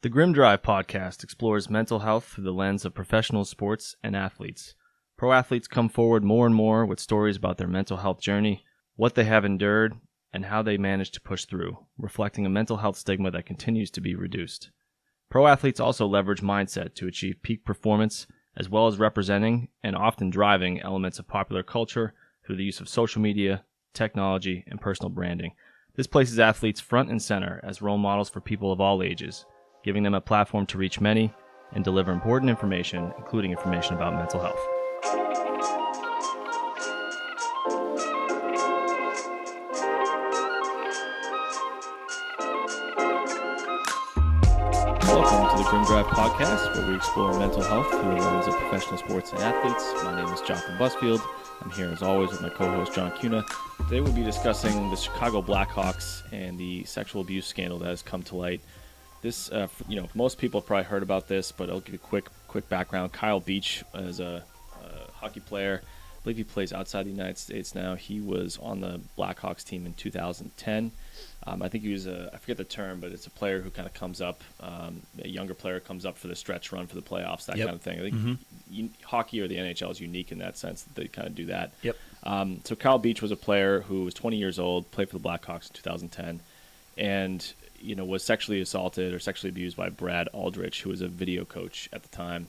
The Grim Drive podcast explores mental health through the lens of professional sports and athletes. Pro athletes come forward more and more with stories about their mental health journey, what they have endured, and how they managed to push through, reflecting a mental health stigma that continues to be reduced. Pro athletes also leverage mindset to achieve peak performance, as well as representing and often driving elements of popular culture through the use of social media, technology, and personal branding. This places athletes front and center as role models for people of all ages, giving them a platform to reach many and deliver important information, including information about mental health. Welcome to the Grim Drive podcast, where we explore mental health through the lens of professional sports and athletes. My name is Jonathan Busfield. I'm here as always with my co-host John Cuna. Today we'll be discussing the Chicago Blackhawks and the sexual abuse scandal that has come to light. This, most people have probably heard about this, but I'll give you a quick background. Kyle Beach is a hockey player. I believe he plays outside the United States now. He was on the Blackhawks team in 2010. I think he was I forget the term, but it's a player who kind of comes up, a younger player comes up for the stretch run for the playoffs, that kind of thing. I think hockey or the NHL is unique in that sense that they kind of do that. So Kyle Beach was a player who was 20 years old, played for the Blackhawks in 2010, and was sexually assaulted or sexually abused by Brad Aldrich, who was a video coach at the time.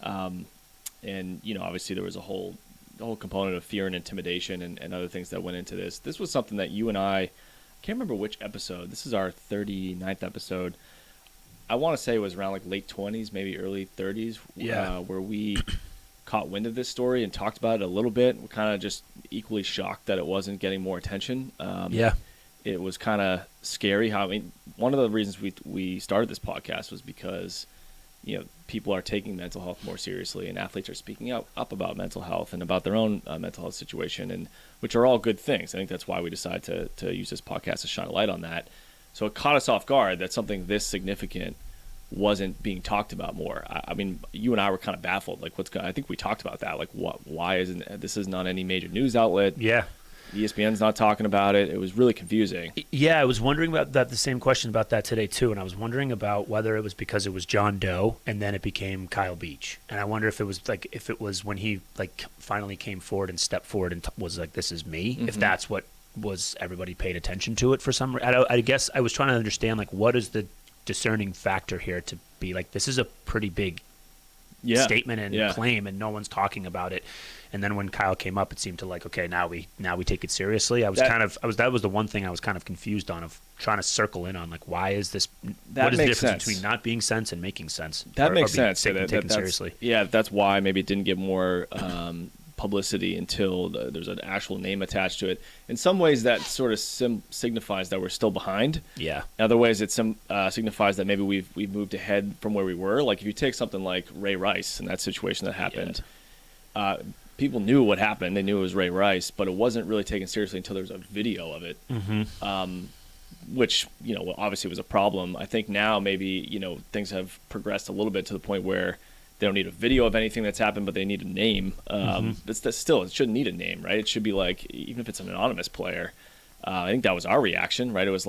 Obviously there was a whole component of fear and intimidation and other things that went into this. This was something that you and I can't remember which episode. This is our 39th episode. I want to say it was around like late 20s, maybe early 30s, where we caught wind of this story and talked about it a little bit. We're kind of just equally shocked that it wasn't getting more attention. It was kind of scary one of the reasons we started this podcast was because people are taking mental health more seriously, and athletes are speaking up about mental health and about their own mental health situation, and which are all good things. I think that's why we decided to use this podcast to shine a light on that. So it caught us off guard that something this significant wasn't being talked about more. I mean, you and I were kind of baffled. Like, I think we talked about that. Like, why isn't this is not any major news outlet? Yeah. ESPN's not talking about it. It was really confusing. Yeah, I was wondering about that, the same question about that today too, and I was wondering about whether it was because it was John Doe and then it became Kyle Beach. And I wonder if it was when he finally came forward and stepped forward and was like, this is me, if that's what was everybody paid attention to it for some reason. I guess I was trying to understand what is the discerning factor here to be like, this is a pretty big statement and claim, and no one's talking about it. And then when Kyle came up, it seemed to okay, now we take it seriously. That was the one thing I was kind of confused on, of trying to circle in on why is this? What is the difference between not being sense and making sense? That makes sense. Taken seriously. Yeah, that's why maybe it didn't get more publicity until there's an actual name attached to it. In some ways, that sort of signifies that we're still behind. Yeah. In other ways, it signifies that maybe we've moved ahead from where we were. Like if you take something like Ray Rice and that situation that happened. People knew what happened. They knew it was Ray Rice, but it wasn't really taken seriously until there was a video of it, which, obviously was a problem. I think now maybe, things have progressed a little bit to the point where they don't need a video of anything that's happened, but they need a name. But still, it shouldn't need a name, right? It should be even if it's an anonymous player. I think that was our reaction, right? It was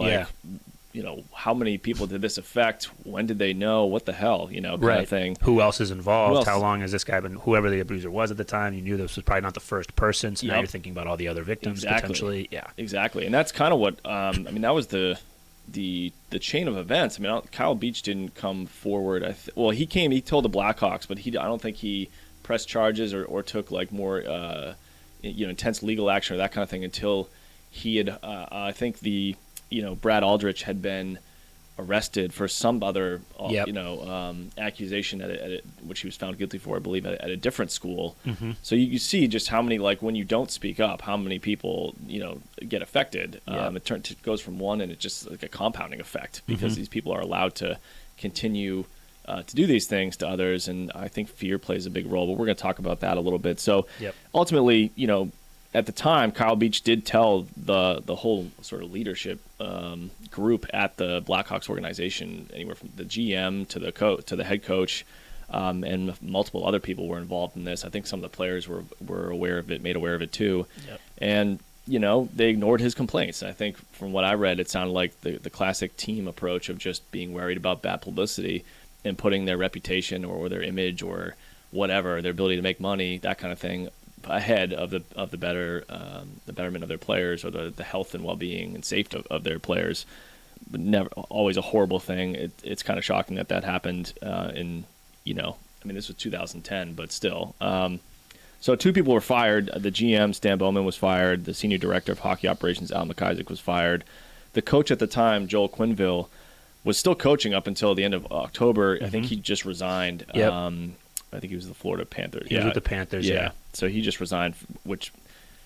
how many people did this affect? When did they know? What the hell? Kind of thing. Who else is involved? How long has this guy been? Whoever the abuser was at the time, you knew this was probably not the first person. So now you're thinking about all the other victims potentially. Yeah, exactly. And that's kind of what that was the chain of events. Kyle Beach didn't come forward. He told the Blackhawks, but I don't think he pressed charges or took more intense legal action or that kind of thing until he had. I think Brad Aldrich had been arrested for some other, accusation which he was found guilty for, I believe, at a different school. So you see just how many, when you don't speak up, how many people, get affected. It goes from one, and it's just like a compounding effect because these people are allowed to continue to do these things to others. And I think fear plays a big role, but we're going to talk about that a little bit. So ultimately, at the time, Kyle Beach did tell the whole sort of leadership group at the Blackhawks organization, anywhere from the GM to the head coach, and multiple other people were involved in this. I think some of the players were aware of it, made aware of it too. And they ignored his complaints. I think from what I read, it sounded like the classic team approach of just being worried about bad publicity and putting their reputation or their image or whatever, their ability to make money, that kind of thing, ahead of the betterment of their players or the health and well-being and safety of their players. But never always a horrible thing. It's kind of shocking that happened this was 2010, but still. So 2 people were fired. The GM, Stan Bowman, was fired. The senior director of hockey operations, Al McIsaac, was fired. The coach at the time, Joel Quenneville, was still coaching up until the end of October. I think he just resigned. Yep. I think he was the Florida Panthers. He was with the Panthers, yeah. So he just resigned, which,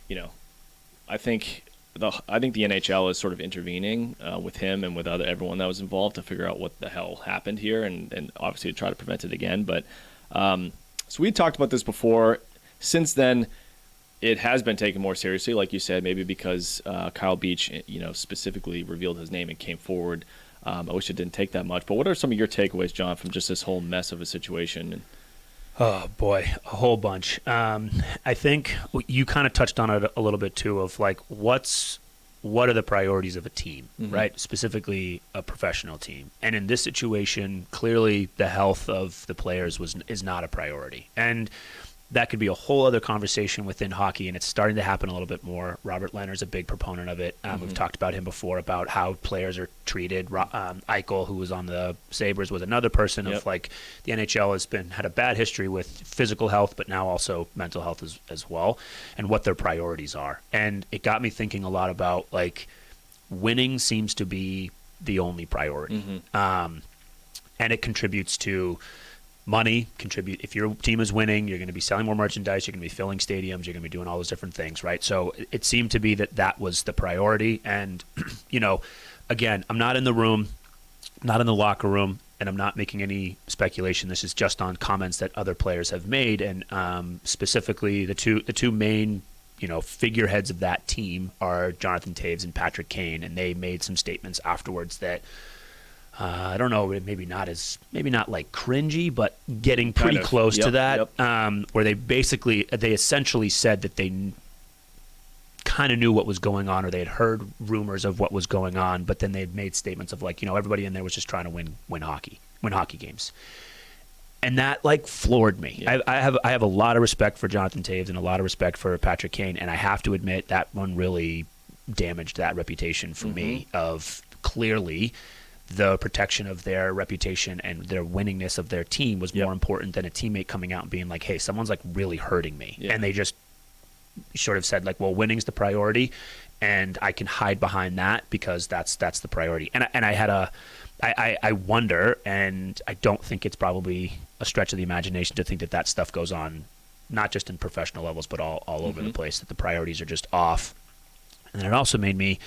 I think the NHL is sort of intervening with him and with everyone that was involved to figure out what the hell happened here and obviously to try to prevent it again. But so we talked about this before. Since then, it has been taken more seriously, like you said, maybe because Kyle Beach, specifically revealed his name and came forward. I wish it didn't take that much. But what are some of your takeaways, John, from just this whole mess of a situation? Oh, boy, a whole bunch. I think you kind of touched on it a little bit, too, of like what are the priorities of a team, right? Specifically a professional team. And in this situation, clearly the health of the players is not a priority. And that could be a whole other conversation within hockey, and it's starting to happen a little bit more. Robert Leonard's a big proponent of it. We've talked about him before, about how players are treated. Eichel, who was on the Sabres, was another person of like the NHL had a bad history with physical health, but now also mental health as well, and what their priorities are. And it got me thinking a lot about like winning seems to be the only priority, and it contributes to money. If your team is winning, you're going to be selling more merchandise, you're going to be filling stadiums, you're going to be doing all those different things, right? So it seemed to be that was the priority. And, again, I'm not in the room, not in the locker room, and I'm not making any speculation. This is just on comments that other players have made. And specifically the two main figureheads of that team are Jonathan Toews and Patrick Kane. And they made some statements afterwards that, I don't know, maybe not like cringy, but getting pretty close to that, where they essentially said that they kind of knew what was going on, or they had heard rumors of what was going on, but then they had made statements of like, everybody in there was just trying to win hockey games. And that like floored me. Yeah. I have a lot of respect for Jonathan Toews and a lot of respect for Patrick Kane, and I have to admit that one really damaged that reputation for me of clearly the protection of their reputation and their winningness of their team was more important than a teammate coming out and being like, hey, someone's like really hurting me. Yeah. And they just sort of said like, well, winning's the priority and I can hide behind that because that's the priority. And I wonder, and I don't think it's probably a stretch of the imagination to think that stuff goes on, not just in professional levels, but all over the place, that the priorities are just off. And then it also made me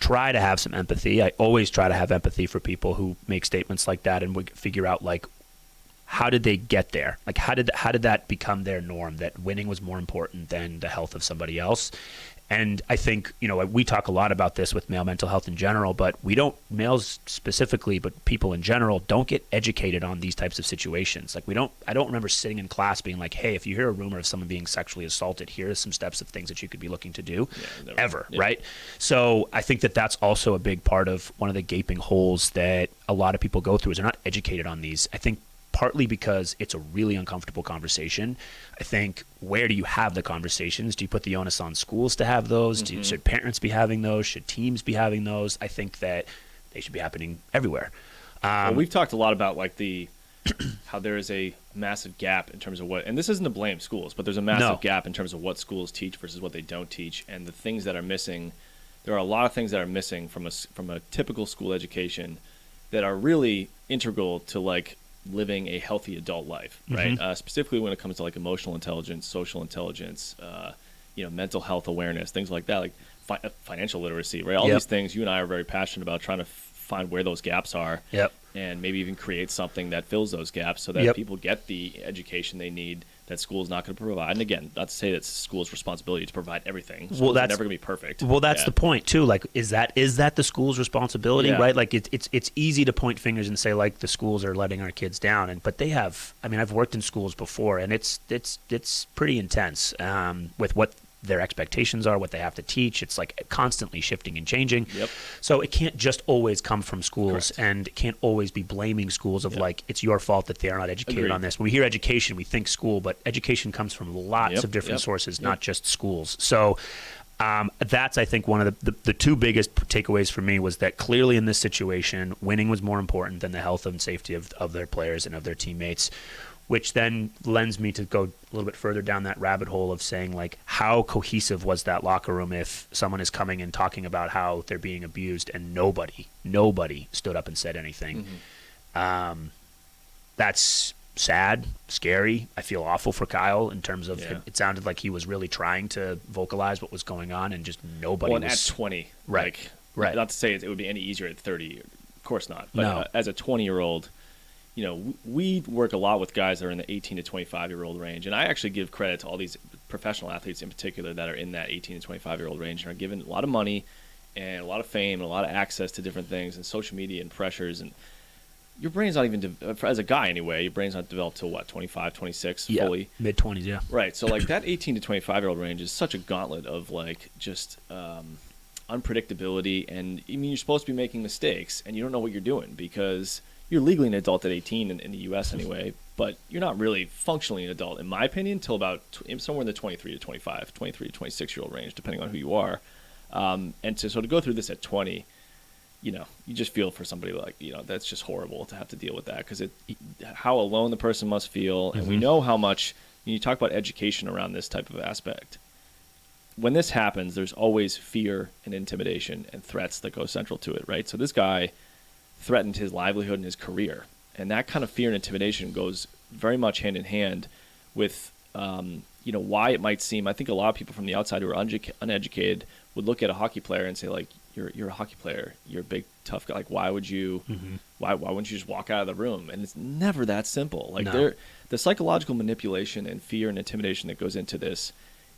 try to have some empathy. I always try to have empathy for people who make statements like that, and we figure out like, how did they get there? Like, how did that become their norm, that winning was more important than the health of somebody else? And I think, we talk a lot about this with male mental health in general, but males specifically, but people in general don't get educated on these types of situations. Like I don't remember sitting in class being like, hey, if you hear a rumor of someone being sexually assaulted, here are some steps of things that you could be looking to do right? So I think that's also a big part of one of the gaping holes that a lot of people go through, is they're not educated on these. I think partly because it's a really uncomfortable conversation. I think, where do you have the conversations? Do you put the onus on schools to have those? Should parents be having those? Should teams be having those? I think that they should be happening everywhere. Well, we've talked a lot about like how there is a massive gap in terms of and this isn't to blame schools, but there's a massive gap in terms of what schools teach versus what they don't teach, and the things that are missing. There are a lot of things that are missing from a typical school education that are really integral to like living a healthy adult life, right? Specifically when it comes to like emotional intelligence, social intelligence, mental health awareness, things like that, like financial literacy, right? All these things you and I are very passionate about, trying to find where those gaps are, and maybe even create something that fills those gaps so that people get the education they need that school's not going to provide. And again, not to say that school's responsibility to provide everything. Schools are never going to be perfect. Well, that's the point too. Like, is that the school's responsibility, right? Like, it's easy to point fingers and say like the schools are letting our kids down, but they have. I mean, I've worked in schools before, and it's pretty intense with what their expectations are, what they have to teach. It's like constantly shifting and changing. Yep. So it can't just always come from schools. Correct. And it can't always be blaming schools of like, it's your fault that they're not educated Agreed. on this. When we hear education, we think school, but education comes from lots Yep. of different Yep. sources, Yep. not just schools. So that's, I think, one of the two biggest takeaways for me was that clearly in this situation, winning was more important than the health and safety of their players and of their teammates, which then lends me to go a little bit further down that rabbit hole of saying, like, how cohesive was that locker room if someone is coming and talking about how they're being abused and nobody stood up and said anything. Mm-hmm. That's sad, scary. I feel awful for Kyle in terms of it sounded like he was really trying to vocalize what was going on, and just nobody Well, was. at 20, Right. like, Right. Not to say it would be any easier at 30. Of course not. But No. as a 20-year-old, we work a lot with guys that are in the 18 to 25-year-old range, and I actually give credit to all these professional athletes in particular that are in that 18 to 25-year-old range and are given a lot of money and a lot of fame and a lot of access to different things and social media and pressures, and your brain's not even as a guy anyway, your brain's not developed till what, 25, 26 fully. Mid-20s, yeah. Right. So like that 18 to 25-year-old range is such a gauntlet of like just unpredictability, and I mean you're supposed to be making mistakes and you don't know what you're doing because you're legally an adult at 18 in the U.S. anyway, but you're not really functionally an adult, in my opinion, until about somewhere in the 23 to 25, 23 to 26-year-old range, depending on who you are. And to go through this at 20, you just feel for somebody like, that's just horrible to have to deal with that because how alone the person must feel. And we know how much, you talk about education around this type of aspect. When this happens, there's always fear and intimidation and threats that go central to it, right? So this guy threatened his livelihood and his career. And that kind of fear and intimidation goes very much hand in hand with, why it might seem, I think a lot of people from the outside who are uneducated would look at a hockey player and say, like, you're a hockey player, you're a big, tough guy. Like, why would you, why wouldn't you just walk out of the room? And it's never that simple. Like, the psychological manipulation and fear and intimidation that goes into this,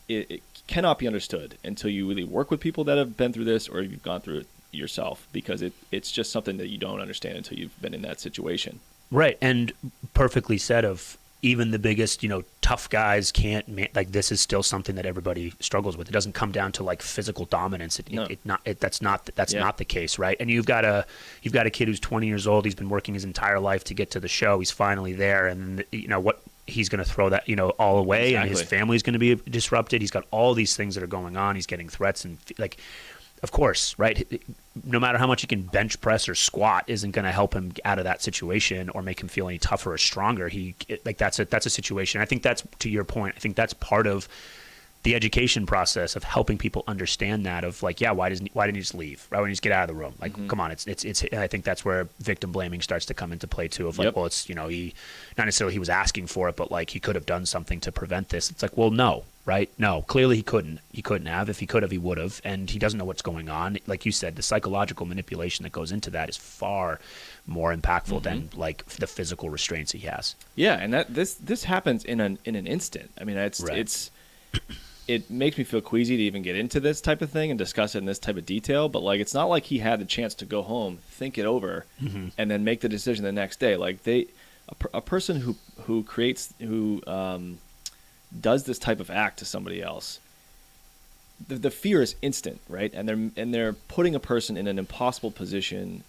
it cannot be understood until you really work with people that have been through this or you've gone through it yourself, because it's just something that you don't understand until you've been in that situation. Right. And perfectly said of even the biggest, tough guys can't, this is still something that everybody struggles with. It doesn't come down to like physical dominance. That's not the case. Right. And you've got a kid who's 20 years old. He's been working his entire life to get to the show. He's finally there. And what he's going to throw that, all away. Exactly. And his family's going to be disrupted. He's got all these things that are going on. He's getting threats and of course, right? No matter how much he can bench press or squat isn't going to help him out of that situation or make him feel any tougher or stronger. That's a situation. I think that's, to your point, I think that's part of the education process of helping people understand that of like, why didn't he just leave? Why didn't he just get out of the room? Like, come on, it's. And I think that's where victim blaming starts to come into play too. Of like, well, it's he, not necessarily he was asking for it, but like he could have done something to prevent this. It's like, well, no, right? No, clearly he couldn't. He couldn't have. If he could have, he would have. And he doesn't know what's going on. Like you said, the psychological manipulation that goes into that is far more impactful than like the physical restraints he has. Yeah, and that this happens in an instant. I mean, it makes me feel queasy to even get into this type of thing and discuss it in this type of detail. But like, it's not like he had the chance to go home, think it over, and then make the decision the next day. Like a person who does this type of act to somebody else, the fear is instant, right? And they're putting a person in an impossible position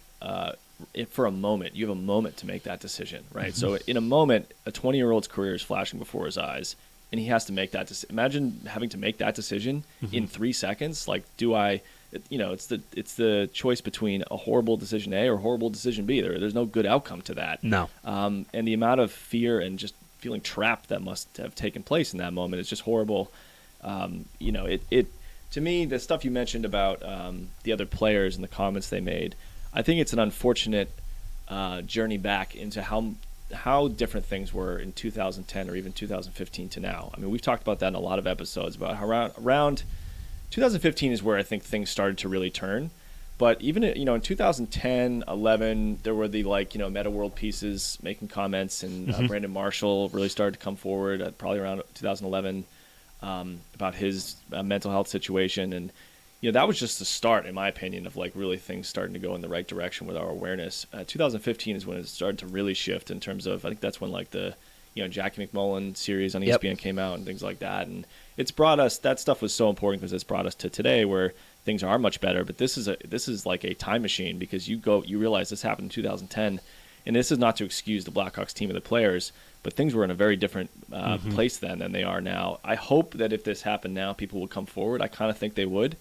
for a moment. You have a moment to make that decision, right? So in a moment, a 20-year-old's career is flashing before his eyes, and he has to make that decision. Imagine having to make that decision in 3 seconds. Like, it's the choice between a horrible decision A or a horrible decision B. There's no good outcome to that. No. And the amount of fear and just feeling trapped that must have taken place in that moment is just horrible. To me, the stuff you mentioned about the other players and the comments they made, I think it's an unfortunate journey back into how different things were in 2010 or even 2015 to now. I mean, we've talked about that in a lot of episodes about how around 2015 is where I think things started to really turn. But even, in 2010, 11, there were the Meta World pieces making comments, and Brandon Marshall really started to come forward probably around 2011 about his mental health situation. And, that was just the start, in my opinion, of really things starting to go in the right direction with our awareness. 2015 is when it started to really shift in terms of, I think that's when Jackie McMullen series on ESPN came out and things like that. And it's brought us, that stuff was so important because it's brought us to today where things are much better. But this is like a time machine because you realize this happened in 2010. And this is not to excuse the Blackhawks team and the players, but things were in a very different place then than they are now. I hope that if this happened now, people would come forward. I kind of think they would.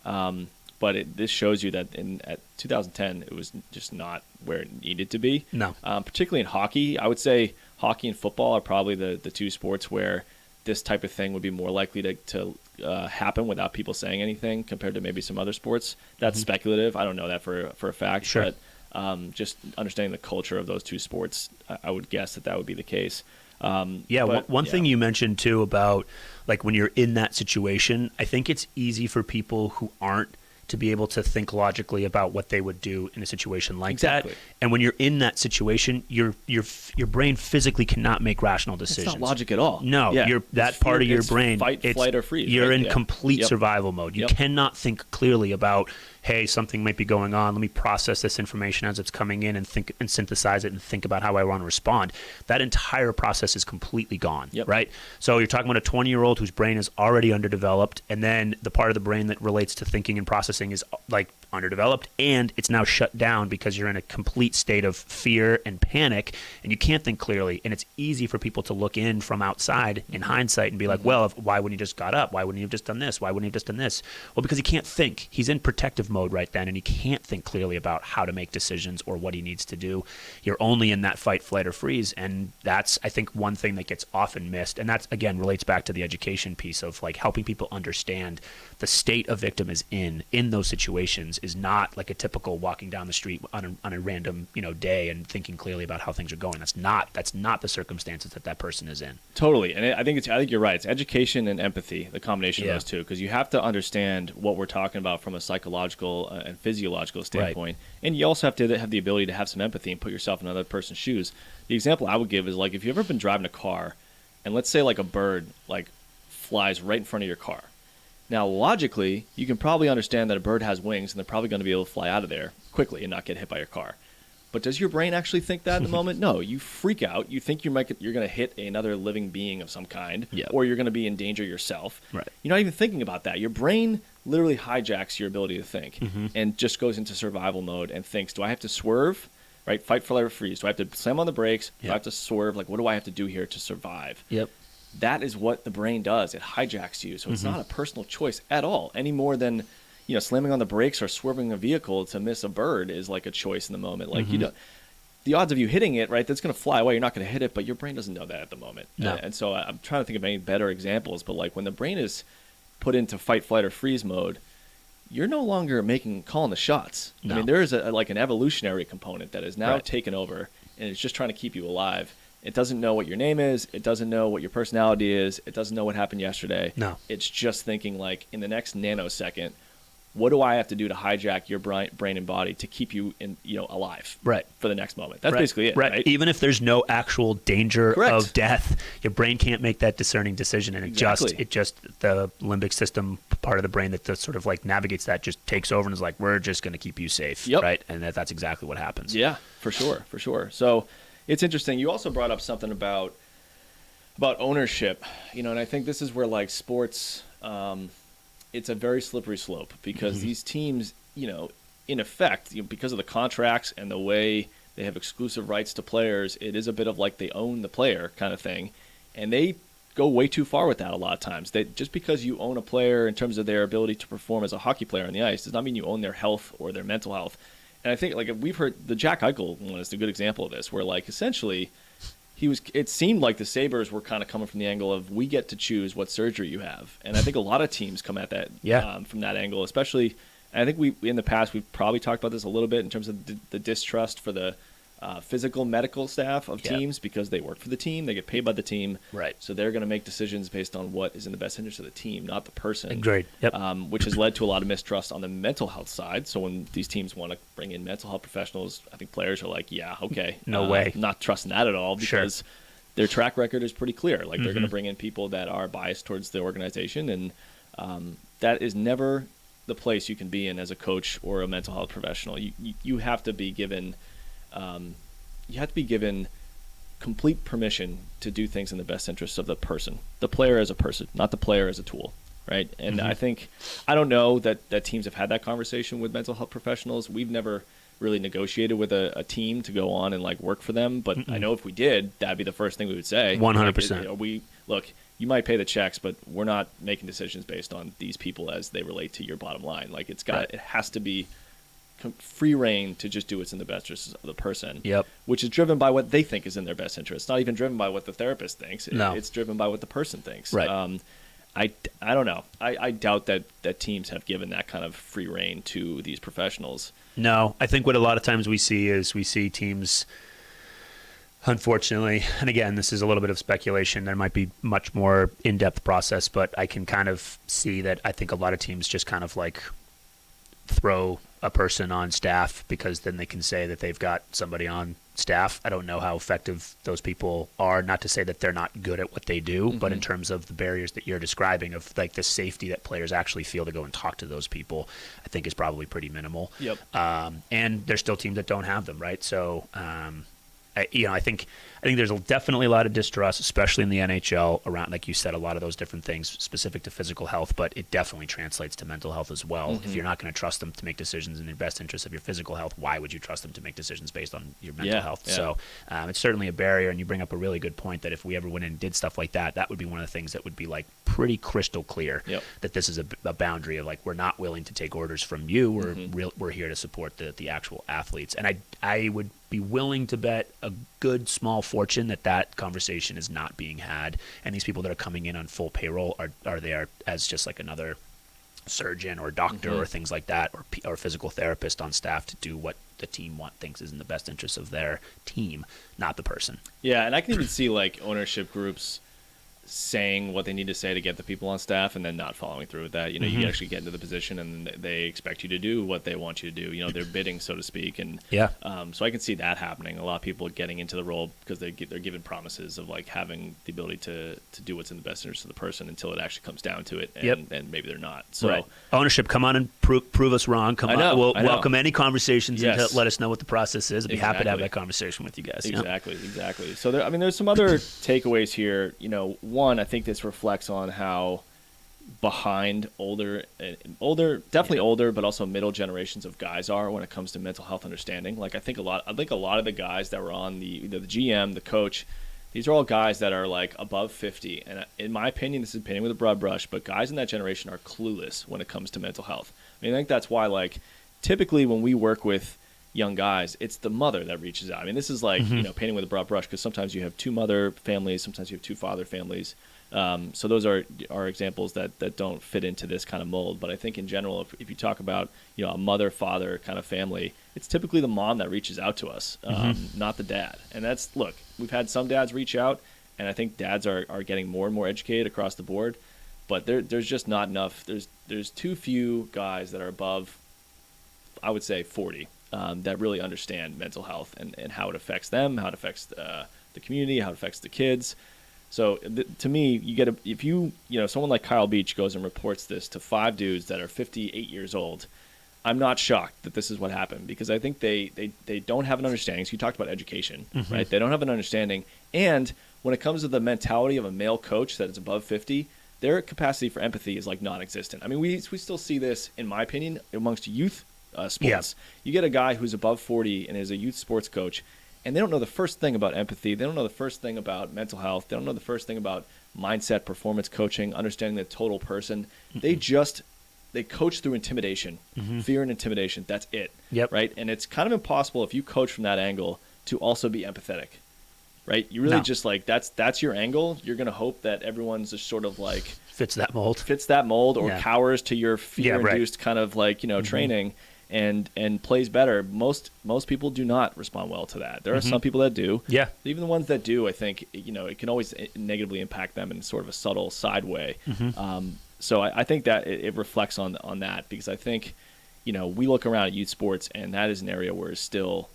But this shows you that at 2010, it was just not where it needed to be. No. Particularly in hockey. I would say hockey and football are probably the two sports where this type of thing would be more likely to happen without people saying anything compared to maybe some other sports. That's speculative. I don't know that for a fact. Sure. But just understanding the culture of those two sports, I would guess that would be the case. One thing you mentioned too about like when you're in that situation, I think it's easy for people who aren't to be able to think logically about what they would do in a situation like that. And when you're in that situation, your brain physically cannot make rational decisions. It's not logic at all. No, that part of your brain, fight, flight, or freeze. You're in complete survival mode. You cannot think clearly about, hey, something might be going on. Let me process this information as it's coming in and think and synthesize it and think about how I want to respond. That entire process is completely gone, right? So you're talking about a 20-year-old whose brain is already underdeveloped, and then the part of the brain that relates to thinking and processing is like underdeveloped, and it's now shut down because you're in a complete state of fear and panic, and you can't think clearly. And it's easy for people to look in from outside in hindsight and be like, well, why wouldn't he just got up? Why wouldn't he have just done this? Why wouldn't he have just done this? Well, because he can't think. He's in protective mode right then, and he can't think clearly about how to make decisions or what he needs to do. You're only in that fight, flight, or freeze, and that's, I think, one thing that gets often missed. And that, again, relates back to the education piece of like helping people understand the state a victim is in those situations is not like a typical walking down the street on a random day and thinking clearly about how things are going. That's not the circumstances that person is in. Totally, and I think you're right. It's education and empathy, the combination of those two, because you have to understand what we're talking about from a psychological and physiological standpoint, and you also have to have the ability to have some empathy and put yourself in another person's shoes. The example I would give is like if you've ever been driving a car, and let's say like a bird like flies right in front of your car. Now, logically, you can probably understand that a bird has wings and they're probably going to be able to fly out of there quickly and not get hit by your car. But does your brain actually think that in the moment? No, you freak out. You think you're going to hit another living being of some kind, or you're going to be in danger yourself. Right. You're not even thinking about that. Your brain literally hijacks your ability to think and just goes into survival mode and thinks, do I have to swerve? Right? Fight, flight, or freeze. Do I have to slam on the brakes? Do I have to swerve? Like, what do I have to do here to survive? Yep. That is what the brain does. It hijacks you. So it's not a personal choice at all, any more than, slamming on the brakes or swerving a vehicle to miss a bird is like a choice in the moment. Like, the odds of you hitting it, right, that's going to fly away. You're not going to hit it, but your brain doesn't know that at the moment. No. And so I'm trying to think of any better examples, but like when the brain is put into fight, flight, or freeze mode, you're no longer calling the shots. No. I mean, there is like an evolutionary component that is now taken over, and it's just trying to keep you alive. It doesn't know what your name is. It doesn't know what your personality is. It doesn't know what happened yesterday. No. It's just thinking like in the next nanosecond, what do I have to do to hijack your brain and body to keep you alive for the next moment? That's basically it. Right. Even if there's no actual danger of death, your brain can't make that discerning decision, and it just the limbic system part of the brain that sort of like navigates that just takes over and is like, we're just going to keep you safe, right? And that's exactly what happens. Yeah, for sure. So it's interesting. You also brought up something about ownership, and I think this is where like sports, it's a very slippery slope because these teams, in effect, because of the contracts and the way they have exclusive rights to players, it is a bit of like they own the player kind of thing, and they go way too far with that a lot of times. Just because you own a player in terms of their ability to perform as a hockey player on the ice does not mean you own their health or their mental health. And I think like we've heard the Jack Eichel one is a good example of this, where like essentially it seemed like the Sabres were kind of coming from the angle of we get to choose what surgery you have. And I think a lot of teams come at that from that angle, especially. And I think in the past we've probably talked about this a little bit in terms of the distrust for the physical medical staff of teams because they work for the team, they get paid by the team, right? So they're going to make decisions based on what is in the best interest of the team, not the person. Agreed. Yep. Which has led to a lot of mistrust on the mental health side. So when these teams want to bring in mental health professionals, I think players are like, yeah, okay, no way, not trusting that at all because their track record is pretty clear. Like they're going to bring in people that are biased towards the organization, and that is never the place you can be in as a coach or a mental health professional. You have to be given complete permission to do things in the best interest of the person, the player as a person, not the player as a tool, right? And I don't know that teams have had that conversation with mental health professionals. We've never really negotiated with a team to go on and like work for them, but I know if we did, that'd be the first thing we would say. 100%. Look, you might pay the checks, but we're not making decisions based on these people as they relate to your bottom line. Like it has to be free reign to just do what's in the best interest of the person. Yep. Which is driven by what they think is in their best interest. It's not even driven by what the therapist thinks. It's driven by what the person thinks. Right. I don't know. I doubt that teams have given that kind of free reign to these professionals. No, I think what a lot of times we see teams, unfortunately, and again, this is a little bit of speculation. There might be much more in-depth process, but I can kind of see that I think a lot of teams just kind of like throw a person on staff because then they can say that they've got somebody on staff. I don't know how effective those people are. Not to say that they're not good at what they do, but in terms of the barriers that you're describing of like the safety that players actually feel to go and talk to those people, I think is probably pretty minimal. Yep. And there's still teams that don't have them, right? So, I think there's definitely a lot of distrust, especially in the NHL, around, like you said, a lot of those different things specific to physical health, but it definitely translates to mental health as well. If you're not going to trust them to make decisions in the best interest of your physical health, why would you trust them to make decisions based on your mental health? Yeah. So it's certainly a barrier, and you bring up a really good point that if we ever went in and did stuff like that, that would be one of the things that would be like pretty crystal clear that this is a boundary of like, we're not willing to take orders from you. We're here to support the actual athletes. And I would be willing to bet a good small fortune that conversation is not being had, and these people that are coming in on full payroll are there as just like another surgeon or doctor or things like that, or physical therapist on staff to do what the team thinks is in the best interest of their team, not the person. Yeah, and I can even see like ownership groups saying what they need to say to get the people on staff and then not following through with that. You actually get into the position and they expect you to do what they want you to do. They're bidding, so to speak. And so I can see that happening. A lot of people getting into the role because they're given promises of like having the ability to do what's in the best interest of the person until it actually comes down to it. And maybe they're not. So ownership, come on and prove us wrong. Come on. We'll welcome any conversations and let us know what the process is. I'd be happy to have that conversation with you guys. Exactly. So there's some other takeaways here. One, I think this reflects on how behind older, but also middle generations of guys are when it comes to mental health understanding. Like I think a lot of the guys that were on the GM, the coach, these are all guys that are like above 50. And in my opinion, this is opinion with a broad brush, but guys in that generation are clueless when it comes to mental health. I think that's why like typically when we work with young guys, it's the mother that reaches out. This is like painting with a broad brush because sometimes you have two mother families, sometimes you have two father families. So those are examples that don't fit into this kind of mold. But I think in general, if you talk about a mother father kind of family, it's typically the mom that reaches out to us, not the dad. And we've had some dads reach out, and I think dads are getting more and more educated across the board. But there's just not enough. There's too few guys that are above, I would say, 40. That really understand mental health and how it affects them, how it affects the community, how it affects the kids. So to me, if someone like Kyle Beach goes and reports this to 5 dudes that are 58 years old, I'm not shocked that this is what happened because I think they don't have an understanding. So you talked about education, right? They don't have an understanding. And when it comes to the mentality of a male coach that is above 50, their capacity for empathy is like non-existent. We still see this, in my opinion, amongst youth sports. You get a guy who's above 40 and is a youth sports coach, and they don't know the first thing about empathy. They don't know the first thing about mental health. They don't know the first thing about mindset, performance coaching, understanding the total person. They coach through intimidation, fear and intimidation. That's it. Right? And it's kind of impossible if you coach from that angle to also be empathetic. Right? You really just like that's your angle. You're going to hope that everyone's just sort of like fits that mold or cowers to your fear-induced kind of like, training. And plays better. Most people do not respond well to that. There are some people that do. Yeah. Even the ones that do, I think, it can always negatively impact them in sort of a subtle side way. So I think that it reflects on that because I think, we look around at youth sports and that is an area where it's still,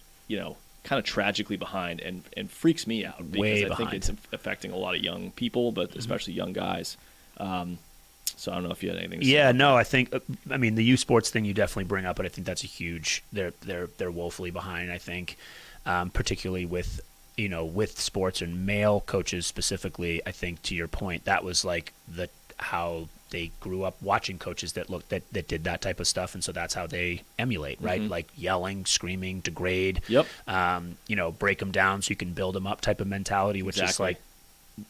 kind of tragically behind and freaks me out because I think it's affecting a lot of young people, but especially young guys. So I don't know if you had anything to say. Yeah, no, I think, the youth sports thing you definitely bring up, but I think that's a huge, they're woefully behind, I think, particularly with, with sports and male coaches specifically, I think to your point, that was like how they grew up watching coaches that did that type of stuff, and so that's how they emulate, right? Like yelling, screaming, degrade, break them down so you can build them up type of mentality, which is like,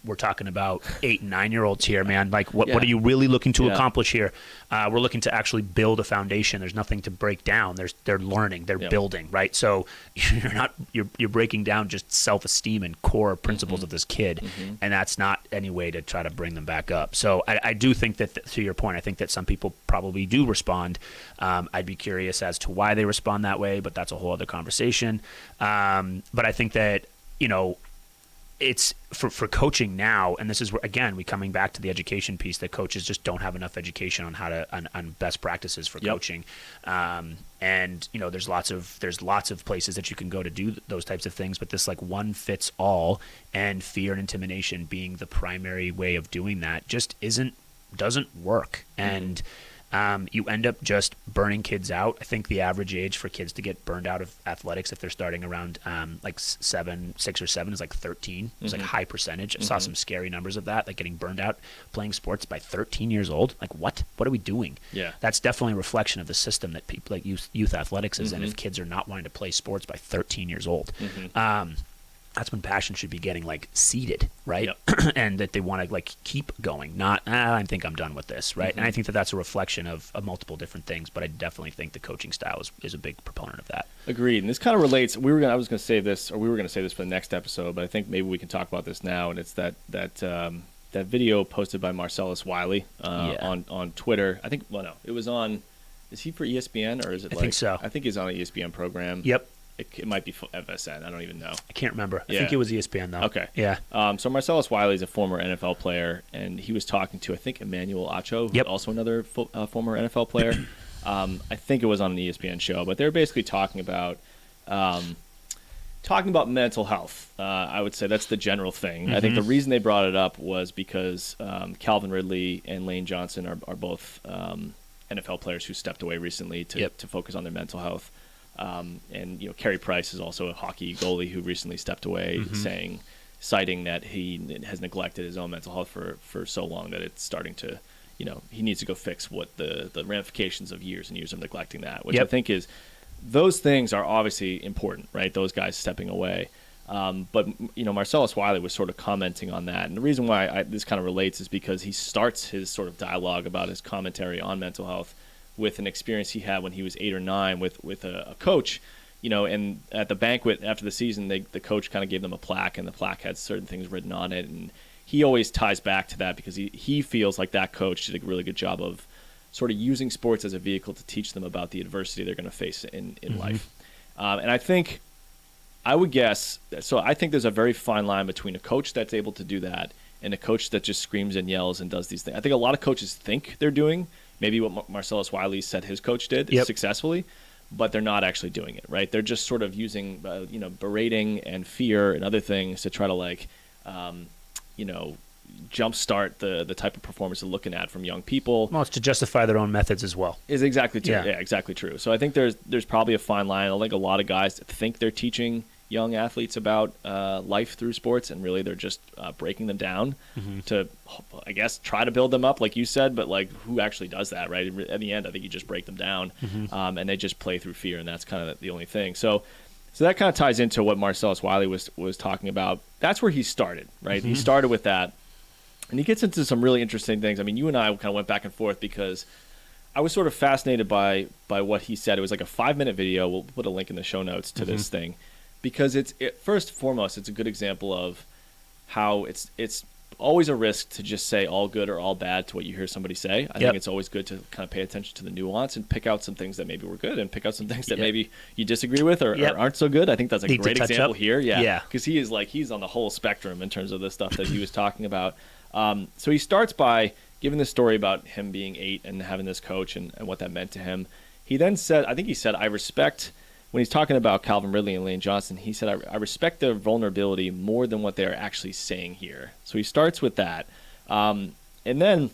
we're talking about 8 and 9-year-olds here, man. Like, what are you really looking to accomplish here? We're looking to actually build a foundation. There's nothing to break down. They're learning. They're building, right? So you're breaking down just self-esteem and core principles of this kid, and that's not any way to try to bring them back up. So I do think that, to your point, I think that some people probably do respond. I'd be curious as to why they respond that way, but that's a whole other conversation. But I think that, it's for coaching now, and this is where, again, we coming back to the education piece, that coaches just don't have enough education on how to on best practices for coaching. And there's lots of places that you can go to do those types of things, but this like one fits all, and fear and intimidation being the primary way of doing that just doesn't work. And you end up just burning kids out. I think the average age for kids to get burned out of athletics, if they're starting around 6 or 7, is like 13. It's like a high percentage. I saw some scary numbers of that, like getting burned out playing sports by 13 years old. Like, what are we doing? Yeah, that's definitely a reflection of the system that people like youth athletics is in. If kids are not wanting to play sports by 13 years old, that's when passion should be getting like seeded, right? And that they want to like keep going, not I think I'm done with this, right? And I think that that's a reflection of multiple different things, but I definitely think the coaching style is a big proponent of that. Agreed. And this kind of relates. We were going to say this for the next episode, but I think maybe we can talk about this now. And it's that video posted by Marcellus Wiley on Twitter. I think it was on. Is he for ESPN or is it? I think so. I think he's on an ESPN program. Yep. It might be FSN. I don't even know. I can't remember. I think it was ESPN, though. Okay. Yeah. So Marcellus Wiley is a former NFL player, and he was talking to, I think, Emmanuel Acho, who's also another former NFL player. I think it was on an ESPN show, but they were basically talking about mental health. I would say that's the general thing. I think the reason they brought it up was because Calvin Ridley and Lane Johnson are both NFL players who stepped away recently to focus on their mental health. And Carey Price is also a hockey goalie who recently stepped away, citing that he has neglected his own mental health for so long that it's starting to, he needs to go fix what the ramifications of years and years of neglecting that, which I think is, those things are obviously important, right? Those guys stepping away. But Marcellus Wiley was sort of commenting on that, and the reason why this kind of relates is because he starts his sort of dialogue about his commentary on mental health with an experience he had when he was 8 or 9 with a coach, and at the banquet after the season, the coach kind of gave them a plaque, and the plaque had certain things written on it, and he always ties back to that because he feels like that coach did a really good job of sort of using sports as a vehicle to teach them about the adversity they're going to face in life. And I would guess, so I think there's a very fine line between a coach that's able to do that and a coach that just screams and yells and does these things. I think a lot of coaches think they're doing maybe what Marcellus Wiley said his coach did successfully, but they're not actually doing it, right? They're just sort of using, berating and fear and other things to try to jumpstart the type of performance they're looking at from young people. Well, it's to justify their own methods as well. Is exactly true. Yeah, exactly true. So I think there's probably a fine line. I think a lot of guys think they're teaching young athletes about life through sports, and really they're just breaking them down to, I guess, try to build them up, like you said, but like, who actually does that, right? At the end, I think you just break them down, and they just play through fear, and that's kind of the only thing. So that kind of ties into what Marcellus Wiley was talking about. That's where he started, right? He started with that, and he gets into some really interesting things. I mean, you and I kind of went back and forth because I was sort of fascinated by what he said. It was like a 5-minute video. We'll put a link in the show notes to this thing, because first and foremost, it's a good example of how it's always a risk to just say all good or all bad to what you hear somebody say. I think it's always good to kind of pay attention to the nuance and pick out some things that maybe were good and pick out some things that maybe you disagree with or aren't so good. I think that's a great example here. Yeah. Because he's on the whole spectrum in terms of the stuff that he was talking about. So he starts by giving the story about him being 8 and having this coach and what that meant to him. He then said, I respect, when he's talking about Calvin Ridley and Lane Johnson, he said, I respect their vulnerability more than what they're actually saying here. So he starts with that. And then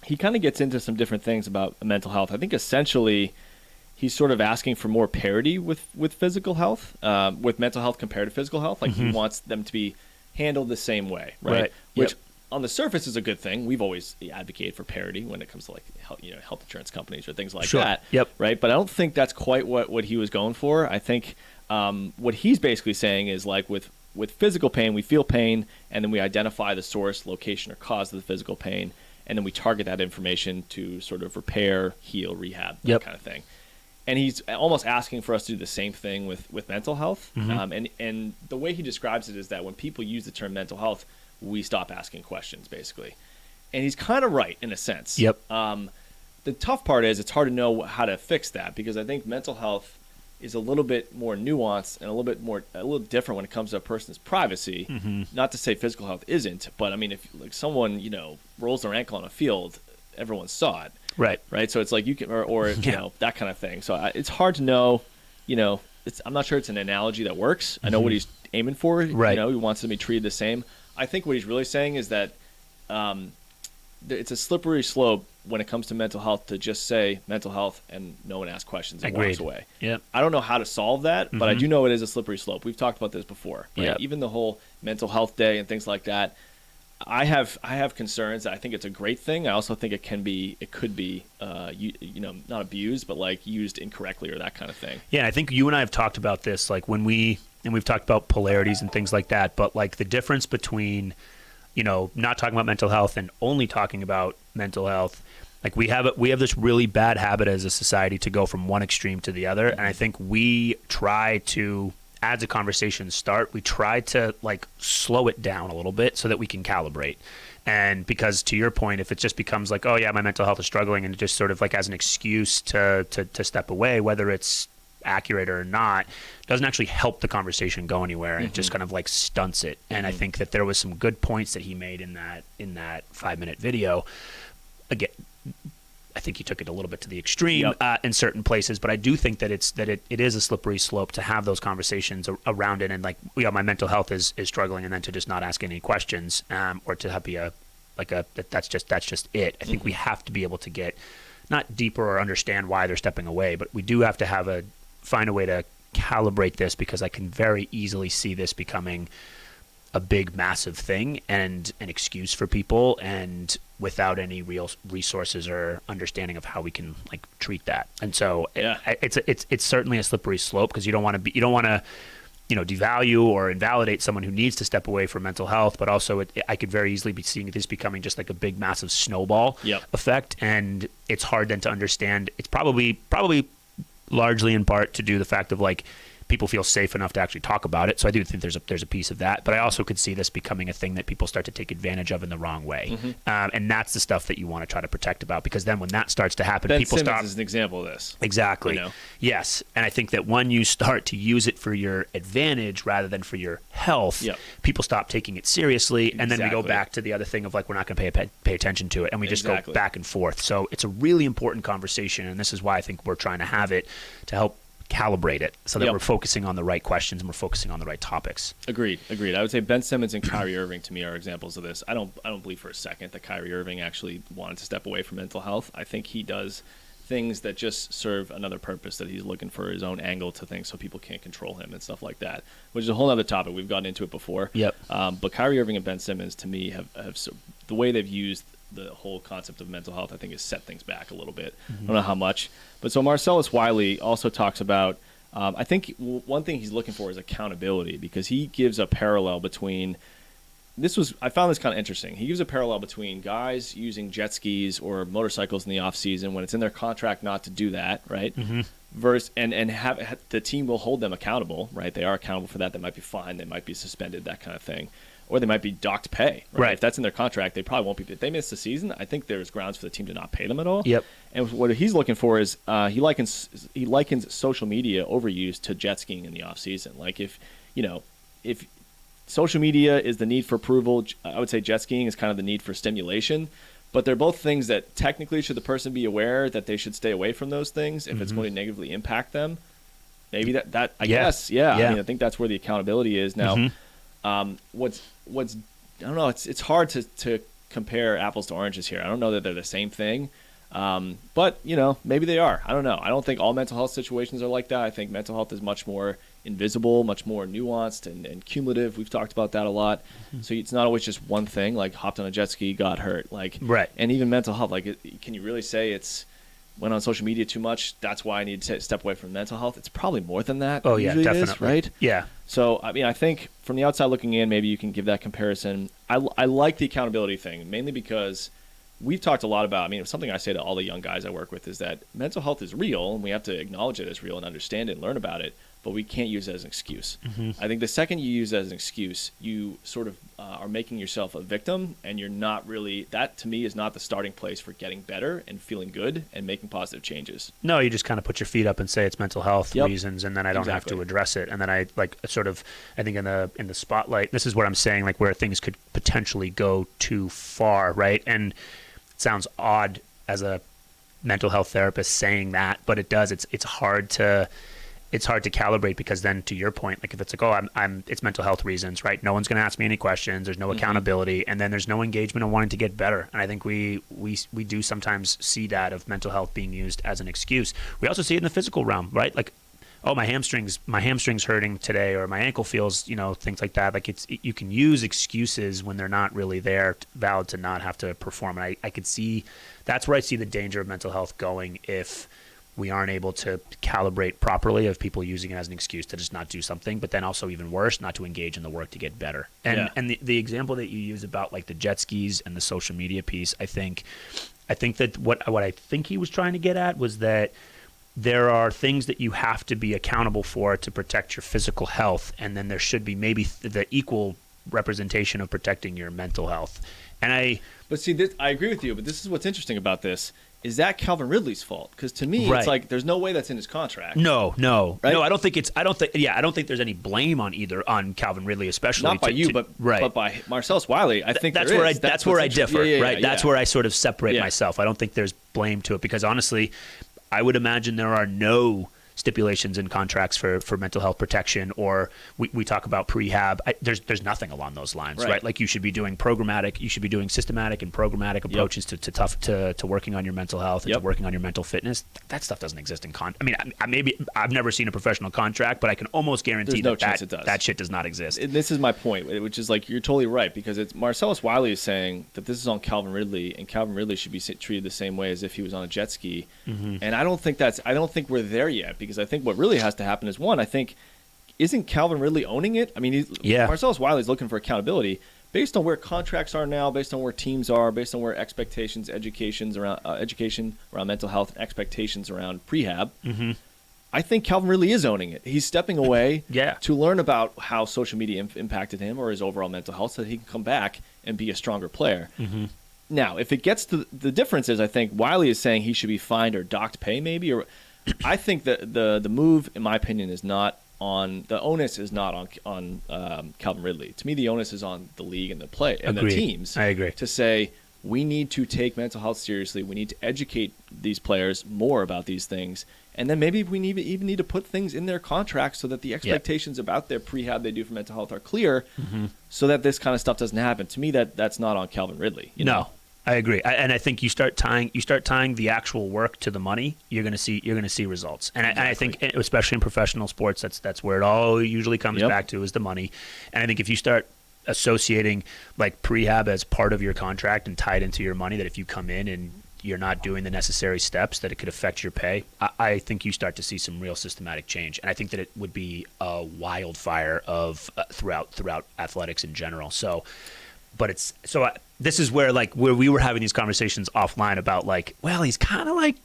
he kind of gets into some different things about mental health. I think essentially he's sort of asking for more parity with physical health, with mental health compared to physical health. Like he wants them to be handled the same way, right? Which on the surface is a good thing. We've always advocated for parity when it comes to like health insurance companies or things like that, right? But I don't think that's quite what he was going for. I think what he's basically saying is like with physical pain, we feel pain, and then we identify the source, location, or cause of the physical pain, and then we target that information to sort of repair, heal, rehab, that kind of thing. And he's almost asking for us to do the same thing with mental health. And the way he describes it is that when people use the term mental health, we stop asking questions, basically. And he's kind of right in a sense. The tough part is it's hard to know how to fix that, because I think mental health is a little bit more nuanced and a little different when it comes to a person's privacy. Not to say physical health isn't, but I mean, if like someone, rolls their ankle on a field, everyone saw it. Right. So it's like you can, or that kind of thing. So it's hard to know, I'm not sure it's an analogy that works. I know what he's aiming for. He wants them to be treated the same. I think what he's really saying is that it's a slippery slope when it comes to mental health to just say mental health and no one asks questions and walks away. I don't know how to solve that, but I do know it is a slippery slope. We've talked about this before. Right? Even the whole mental health day and things like that. I have concerns. I think it's a great thing. I also think it could be not abused, but like used incorrectly or that kind of thing. Yeah, I think you and I have talked about this, like we've talked about polarities and things like that, but like the difference between, not talking about mental health and only talking about mental health, like we have this really bad habit as a society to go from one extreme to the other, and I think we try to, as a conversation start, we try to like slow it down a little bit so that we can calibrate. And because to your point, if it just becomes like, oh yeah, my mental health is struggling, and it just sort of like as an excuse to step away, whether it's accurate or not, doesn't actually help the conversation go anywhere, and it just kind of like stunts it. And I think that there was some good points that he made in that 5-minute video. Again, I think he took it a little bit to the extreme in certain places, but I do think that it is a slippery slope to have those conversations around it, and like, my mental health is struggling, and then to just not ask any questions, or to be that's just it. I think we have to be able to get not deeper or understand why they're stepping away, but we do have to find a way to calibrate this, because I can very easily see this becoming a big, massive thing and an excuse for people, and without any real resources or understanding of how we can like treat that. And so it's certainly a slippery slope, because you don't want to devalue or invalidate someone who needs to step away from mental health, but also I could very easily be seeing this becoming just like a big, massive snowball effect, and it's hard then to understand. It's probably largely in part to do the fact of like people feel safe enough to actually talk about it. So I do think there's a piece of that, but I also could see this becoming a thing that people start to take advantage of in the wrong way. And that's the stuff that you want to try to protect about, because then when that starts to happen, people Simmons stop. is an example of this. Exactly. Yes. And I think that when you start to use it for your advantage rather than for your health, people stop taking it seriously. And then we go back to the other thing of like, we're not going to pay attention to it. And we just go back and forth. So it's a really important conversation. And this is why I think we're trying to have it to help calibrate it so that we're focusing on the right questions and we're focusing on the right topics. Agreed. I would say Ben Simmons and Kyrie Irving to me are examples of this. I don't believe for a second that Kyrie Irving actually wanted to step away from mental health. I think he does things that just serve another purpose, that he's looking for his own angle to things so people can't control him and stuff like that, which is a whole other topic. We've gotten into it before. But Kyrie Irving and Ben Simmons to me have the way they've used the whole concept of mental health, I think, has set things back a little bit. I don't know how much. But so Marcellus Wiley also talks about, I think one thing he's looking for is accountability, because he gives a parallel between, I found this kind of interesting. He gives a parallel between guys using jet skis or motorcycles in the off season when it's in their contract not to do that, right? Versus, and have the team will hold them accountable, right? They are accountable for that. They might be fined, they might be suspended, that kind of thing. Or they might be docked pay. Right? If that's in their contract, they probably won't be. If they miss the season, I think there's grounds for the team to not pay them at all. And what he's looking for is he likens social media overuse to jet skiing in the off season. Like if social media is the need for approval, I would say jet skiing is kind of the need for stimulation. But they're both things that technically should the person be aware that they should stay away from those things if it's going to negatively impact them. Maybe that I guess. I mean, I think that's where the accountability is now. What's I don't know. It's hard to compare apples to oranges here. I don't know that they're the same thing. But, maybe they are. I don't know. I don't think all mental health situations are like that. I think mental health is much more invisible, much more nuanced and cumulative. We've talked about that a lot. Mm-hmm. So it's not always just one thing, like hopped on a jet ski, got hurt. Right. And even mental health, can you really say it's went on social media too much, that's why I need to step away from mental health? It's probably more than that. Oh, yeah, definitely. Is, right? Yeah. So, I think from the outside looking in, maybe you can give that comparison. I like the accountability thing, mainly because we've talked a lot about, something I say to all the young guys I work with is that mental health is real, and we have to acknowledge it as real and understand it and learn about it, but we can't use it as an excuse. Mm-hmm. I think the second you use it as an excuse, you sort of are making yourself a victim, and you're not really, that to me is not the starting place for getting better and feeling good and making positive changes. No, you just kind of put your feet up and say it's mental health reasons, and then I don't have to address it. And then I think in the spotlight, this is what I'm saying, like where things could potentially go too far, right? And it sounds odd as a mental health therapist saying that, but it does. It's hard to calibrate, because then, to your point, like if it's like, it's mental health reasons, right? No one's going to ask me any questions. There's no accountability, and then there's no engagement on wanting to get better. And I think we do sometimes see that of mental health being used as an excuse. We also see it in the physical realm, right? Like, my hamstring's hurting today, or my ankle feels, things like that. Like you can use excuses when they're not really there, valid to not have to perform. And I could see, that's where I see the danger of mental health going if we aren't able to calibrate properly, of people using it as an excuse to just not do something, but then also even worse, not to engage in the work to get better. And the example that you use about like the jet skis and the social media piece, I think that what I think he was trying to get at was that there are things that you have to be accountable for to protect your physical health, and then there should be maybe the equal representation of protecting your mental health. But see, I agree with you, but this is what's interesting about this. Is that Calvin Ridley's fault? Because to me, It's like there's no way that's in his contract. No, right? No. I don't think there's any blame on Calvin Ridley, especially not by you, but by Marcellus Wiley. I think that's where I differ. Right, that's where I sort of separate myself. I don't think there's blame to it, because honestly, I would imagine there are no stipulations in contracts for mental health protection, or we talk about prehab. There's nothing along those lines, right? Like you should be doing systematic and programmatic approaches to working on your mental health and to working on your mental fitness. That stuff doesn't exist in I've never seen a professional contract, but I can almost guarantee that shit does not exist. And this is my point, which is like, you're totally right, because it's Marcellus Wiley is saying that this is on Calvin Ridley, and Calvin Ridley should be treated the same way as if he was on a jet ski. Mm-hmm. And I don't think we're there yet. Because I think what really has to happen is, one, I think, isn't Calvin Ridley owning it? Marcellus Wiley's looking for accountability based on where contracts are now, based on where teams are, based on where education around mental health and expectations around prehab. Mm-hmm. I think Calvin Ridley is owning it. He's stepping away to learn about how social media impacted him or his overall mental health, so that he can come back and be a stronger player. Mm-hmm. Now, if it gets to the difference is, I think Wiley is saying he should be fined or docked pay, maybe, or I think that the move, in my opinion, is not on the onus is not on Calvin Ridley. To me, the onus is on the league and the teams. I agree. To say we need to take mental health seriously. We need to educate these players more about these things, and then maybe we even need to put things in their contracts so that the expectations about their prehab they do for mental health are clear, so that this kind of stuff doesn't happen. To me, that's not on Calvin Ridley. No. I agree, and I think you start tying the actual work to the money, you're going to see results. And I think, especially in professional sports, that's where it all usually comes back to, is the money. And I think if you start associating like prehab as part of your contract and tied into your money, that if you come in and you're not doing the necessary steps, that it could affect your pay, I think you start to see some real systematic change. And I think that it would be a wildfire of throughout athletics in general. This is where we were having these conversations offline about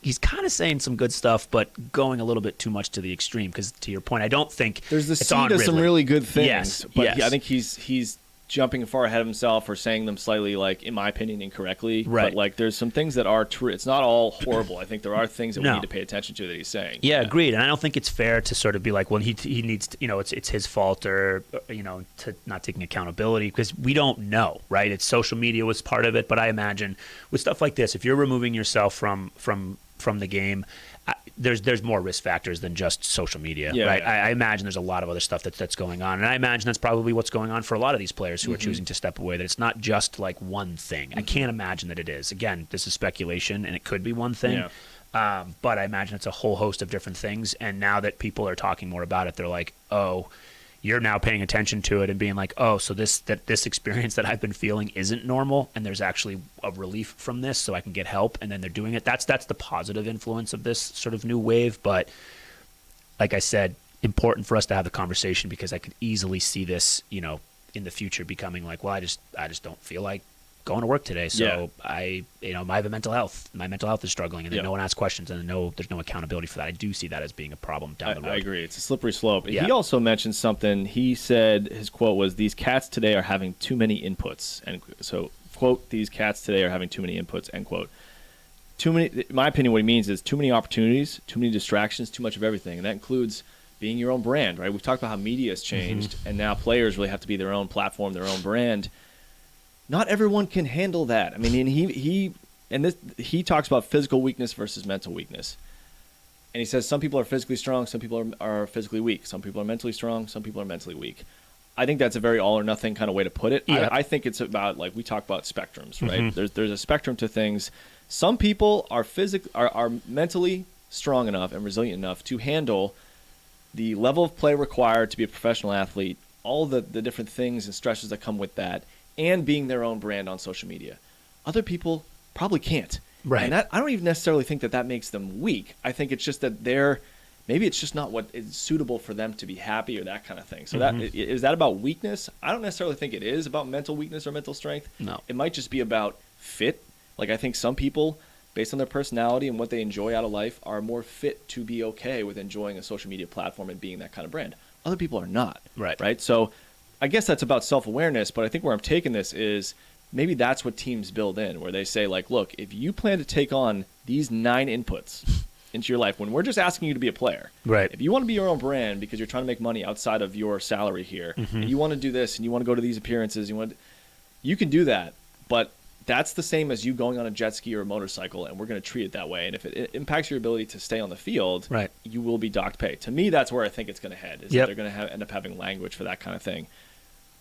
he's kind of saying some good stuff, but going a little bit too much to the extreme. Because to your point, I don't think there's the seed of some really good things. I think he's jumping far ahead of himself or saying them slightly, in my opinion, incorrectly. Right. But there's some things that are true. It's not all horrible. I think there are things that we need to pay attention to that he's saying. Yeah, agreed. And I don't think it's fair to sort of be he needs to, it's his fault, or to not taking accountability, because we don't know, right? It's social media was part of it, but I imagine with stuff like this, if you're removing yourself from the game, there's more risk factors than just social media, Yeah, right? yeah. I imagine there's a lot of other stuff that's going on, and I imagine that's probably what's going on for a lot of these players who are choosing to step away. That it's not just like one thing. I can't imagine that it is. Again, this is speculation, and it could be one thing. But I imagine it's a whole host of different things. And now that people are talking more about it, they're like, oh, you're now paying attention to it and being like, oh, so this experience that I've been feeling isn't normal, and there's actually a relief from this, so I can get help. And then they're doing it. That's the positive influence of this sort of new wave. But like I said, important for us to have the conversation, because I could easily see this, in the future becoming like, well, I just don't feel like going to work today, so I have a mental health. My mental health is struggling, and then no one asks questions, and there's no accountability for that. I do see that as being a problem down the road. I agree. It's a slippery slope. Yeah. He also mentioned something. He said, his quote was, "These cats today are having too many inputs." And so, quote, "These cats today are having too many inputs," end quote. Too many. In my opinion, what he means is too many opportunities, too many distractions, too much of everything, and that includes being your own brand. Right? We've talked about how media has changed, and now players really have to be their own platform, their own brand. Not everyone can handle that. I mean, he talks about physical weakness versus mental weakness, and he says some people are physically strong, some people are physically weak, some people are mentally strong, some people are mentally weak. I think that's a very all or nothing kind of way to put it. Yeah. I think it's about, like, we talk about spectrums, right? There's a spectrum to things. Some people are are mentally strong enough and resilient enough to handle the level of play required to be a professional athlete, all the different things and stresses that come with that, and being their own brand on social media. Other people probably can't. Right. And I don't even necessarily think that makes them weak. I think it's just that maybe it's just not what is suitable for them to be happy or that kind of thing. So is that about weakness? I don't necessarily think it is about mental weakness or mental strength. No. It might just be about fit. Like, I think some people, based on their personality and what they enjoy out of life, are more fit to be okay with enjoying a social media platform and being that kind of brand. Other people are not. Right? So I guess that's about self-awareness, but I think where I'm taking this is maybe that's what teams build in, where they say, like, look, if you plan to take on these 9 inputs into your life, when we're just asking you to be a player, right? If you want to be your own brand because you're trying to make money outside of your salary here, and you want to do this and you want to go to these appearances, you can do that, but that's the same as you going on a jet ski or a motorcycle, and we're going to treat it that way. And if it impacts your ability to stay on the field, right, you will be docked pay. To me, that's where I think it's going to head, is that they're going to end up having language for that kind of thing.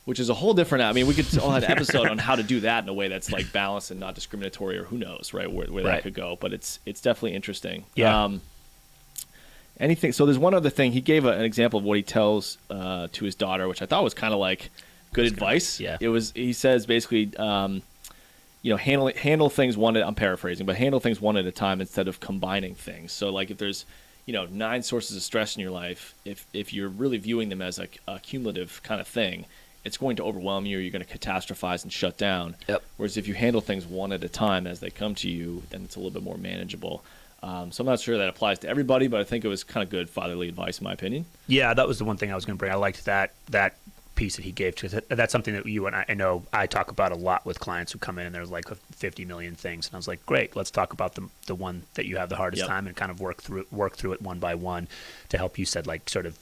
Which is a whole different. I mean, we could all have an episode on how to do that in a way that's like balanced and not discriminatory, or who knows, right, where that could go. But it's definitely interesting. Yeah. Anything. So there's one other thing. He gave an example of what he tells to his daughter, which I thought was kind of like good advice. Yeah. It was. He says basically, handle things one. I'm paraphrasing, but handle things one at a time instead of combining things. So like if there's 9 sources of stress in your life, if you're really viewing them as a cumulative kind of thing, it's going to overwhelm you, or you're going to catastrophize and shut down. Yep. Whereas if you handle things one at a time as they come to you, then it's a little bit more manageable. So I'm not sure that applies to everybody, but I think it was kind of good fatherly advice in my opinion. Yeah, that was the one thing I was going to bring. I liked that piece that he gave, because that's something that you and I know I talk about a lot with clients who come in and there's like 50 million things, and I was like, great, let's talk about the one that you have the hardest time and kind of work through it one by one to help you said like sort of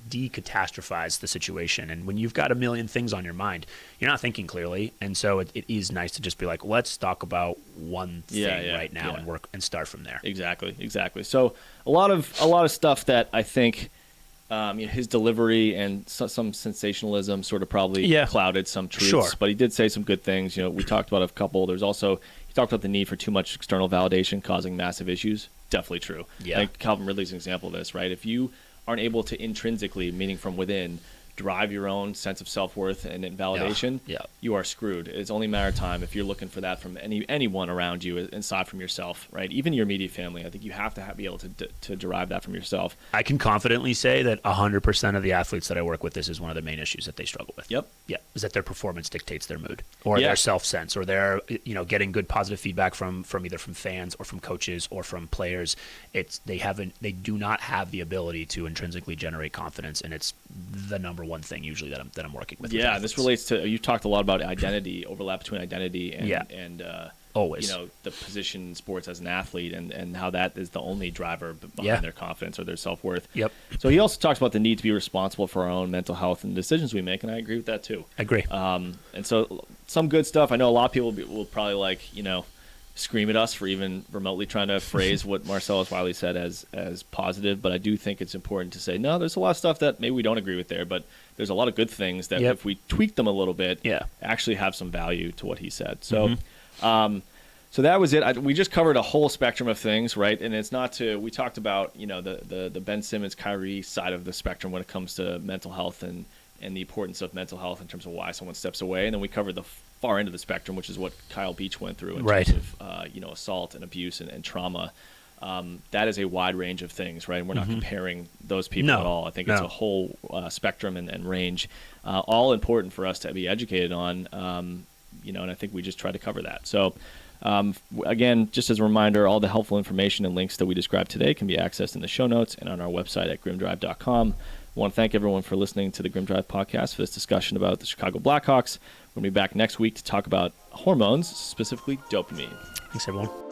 decatastrophize the situation. And when you've got a million things on your mind, you're not thinking clearly, and so it is nice to just be like, let's talk about one thing right now and work and start from there. Exactly. So a lot of stuff that I think his delivery and some sensationalism sort of probably clouded some truths. Sure. But he did say some good things. We talked about a couple. There's also, he talked about the need for too much external validation causing massive issues. Definitely true. Yeah. I think Calvin Ridley's an example of this, right? If you aren't able to intrinsically, meaning from within, drive your own sense of self-worth and validation, you are screwed. It's only a matter of time if you're looking for that from anyone around you, aside from yourself, right? Even your immediate family. I think you have to be able to derive that from yourself. I can confidently say that 100% of the athletes that I work with, this is one of the main issues that they struggle with. Yep. Yeah, is that their performance dictates their mood, or their self-sense, or their getting good positive feedback from either from fans or from coaches or from players. They do not have the ability to intrinsically generate confidence, and it's the number one thing usually that I'm working with. Yeah, this relates to, you talked a lot about identity, overlap between identity and always the position in sports as an athlete, and how that is the only driver behind their confidence or their self-worth. Yep. So he also talks about the need to be responsible for our own mental health and decisions we make, and I agree with that too. I agree. And so some good stuff. I know a lot of people will probably scream at us for even remotely trying to phrase what Marcellus Wiley said as positive, but I do think it's important to say, no, there's a lot of stuff that maybe we don't agree with there, but there's a lot of good things that if we tweak them a little bit, actually have some value to what he said. So, so that was it. We just covered a whole spectrum of things, right? And it's not to, we talked about, the Ben Simmons, Kyrie side of the spectrum when it comes to mental health and the importance of mental health in terms of why someone steps away. And then we covered the far end of the spectrum, which is what Kyle Beach went through in terms of, assault and abuse and trauma. That is a wide range of things, right? And we're not comparing those people at all. I think it's a whole spectrum and range, all important for us to be educated on, and I think we just try to cover that. So, again, just as a reminder, all the helpful information and links that we described today can be accessed in the show notes and on our website at grimdrive.com. I want to thank everyone for listening to the Grim Drive podcast for this discussion about the Chicago Blackhawks. We'll be back next week to talk about hormones, specifically dopamine. Thanks, everyone.